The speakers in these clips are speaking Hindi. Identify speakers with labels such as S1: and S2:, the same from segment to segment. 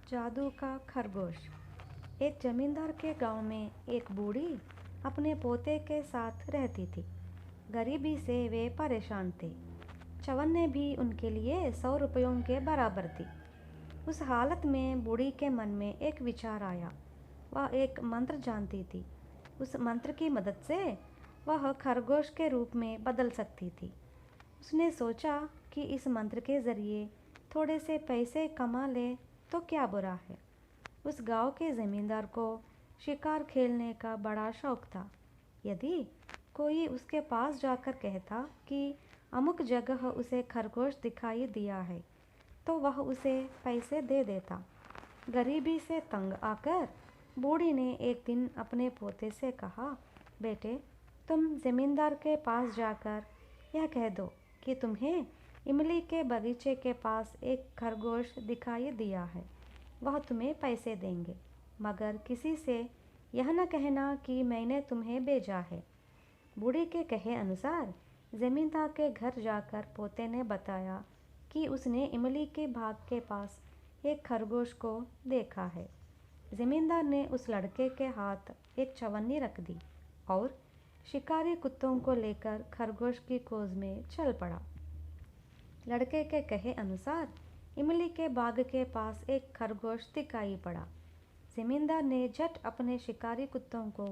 S1: जादू का खरगोश। एक जमींदार के गांव में एक बूढ़ी अपने पोते के साथ रहती थी। गरीबी से वे परेशान थे। चवन्ने भी उनके लिए 100 रुपयों के बराबर थी। उस हालत में बूढ़ी के मन में एक विचार आया। वह एक मंत्र जानती थी। उस मंत्र की मदद से वह खरगोश के रूप में बदल सकती थी। उसने सोचा कि इस मंत्र के ज़रिए थोड़े से पैसे कमा ले तो क्या बुरा है। उस गांव के ज़मींदार को शिकार खेलने का बड़ा शौक था। यदि कोई उसके पास जाकर कहता कि अमुक जगह उसे खरगोश दिखाई दिया है, तो वह उसे पैसे दे देता। गरीबी से तंग आकर बूढ़ी ने एक दिन अपने पोते से कहा, बेटे, तुम ज़मींदार के पास जाकर यह कह दो कि तुम्हें इमली के बगीचे के पास एक खरगोश दिखाई दिया है। वह तुम्हें पैसे देंगे, मगर किसी से यह न कहना कि मैंने तुम्हें भेजा है। बूढ़ी के कहे अनुसार ज़मींदार के घर जाकर पोते ने बताया कि उसने इमली के बाग के पास एक खरगोश को देखा है। ज़मींदार ने उस लड़के के हाथ एक चवन्नी रख दी और शिकारी कुत्तों को लेकर खरगोश की खोज में चल पड़ा। लड़के के कहे अनुसार इमली के बाग के पास एक खरगोश दिखाई पड़ा। ज़मींदार ने झट अपने शिकारी कुत्तों को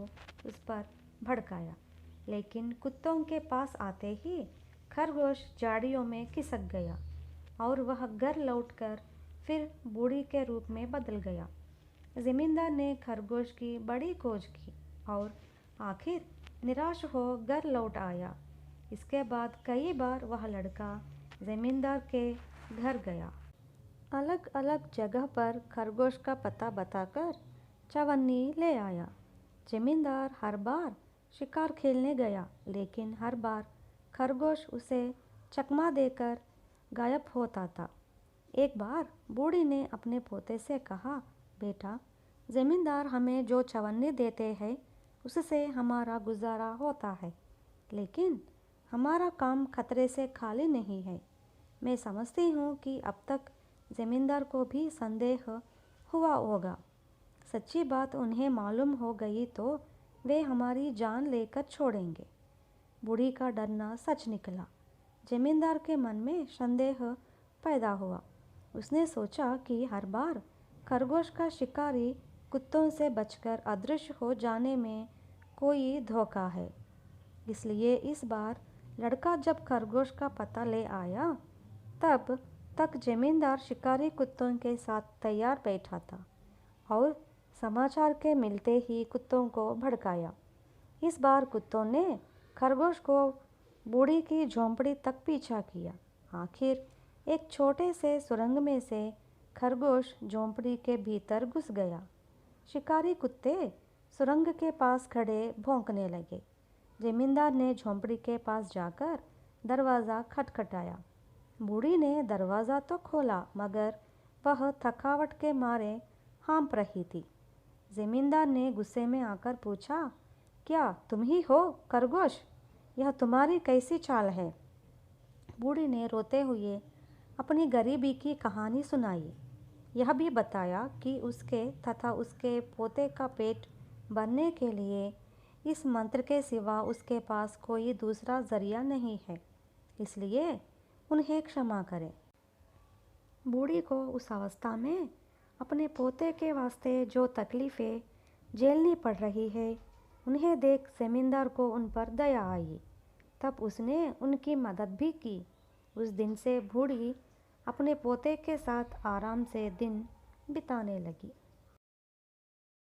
S1: उस पर भड़काया, लेकिन कुत्तों के पास आते ही खरगोश झाड़ियों में खिसक गया और वह घर लौटकर फिर बूढ़ी के रूप में बदल गया। ज़मींदार ने खरगोश की बड़ी खोज की और आखिर निराश हो घर लौट आया। इसके बाद कई बार वह लड़का ज़मींदार के घर गया। अलग अलग जगह पर खरगोश का पता बताकर चवन्नी ले आया। ज़मींदार हर बार शिकार खेलने गया, लेकिन हर बार खरगोश उसे चकमा देकर गायब होता था। एक बार बूढ़ी ने अपने पोते से कहा, बेटा, ज़मींदार हमें जो चवन्नी देते हैं उससे हमारा गुजारा होता है, लेकिन हमारा काम खतरे से खाली नहीं है। मैं समझती हूँ कि अब तक ज़मींदार को भी संदेह हुआ होगा। सच्ची बात उन्हें मालूम हो गई तो वे हमारी जान लेकर छोड़ेंगे। बूढ़ी का डरना सच निकला। ज़मींदार के मन में संदेह पैदा हुआ। उसने सोचा कि हर बार खरगोश का शिकारी कुत्तों से बचकर अदृश्य हो जाने में कोई धोखा है। इसलिए इस बार लड़का जब खरगोश का पता ले आया, तब तक ज़मींदार शिकारी कुत्तों के साथ तैयार बैठा था और समाचार के मिलते ही कुत्तों को भड़काया। इस बार कुत्तों ने खरगोश को बूढ़ी की झोंपड़ी तक पीछा किया। आखिर एक छोटे से सुरंग में से खरगोश झोंपड़ी के भीतर घुस गया। शिकारी कुत्ते सुरंग के पास खड़े भौंकने लगे। ज़मींदार ने झोंपड़ी के पास जाकर दरवाज़ा खटखटाया। बूढ़ी ने दरवाज़ा तो खोला, मगर वह थकावट के मारे हाँफ रही थी। ज़मींदार ने गुस्से में आकर पूछा, क्या तुम ही हो खरगोश? यह तुम्हारी कैसी चाल है? बूढ़ी ने रोते हुए अपनी गरीबी की कहानी सुनाई। यह भी बताया कि उसके तथा उसके पोते का पेट भरने के लिए इस मंत्र के सिवा उसके पास कोई दूसरा जरिया नहीं है, इसलिए उन्हें क्षमा करें। बूढ़ी को उस अवस्था में अपने पोते के वास्ते जो तकलीफ़ें झेलनी पड़ रही है, उन्हें देख ज़मींदार को उन पर दया आई। तब उसने उनकी मदद भी की। उस दिन से बूढ़ी अपने पोते के साथ आराम से दिन बिताने लगी।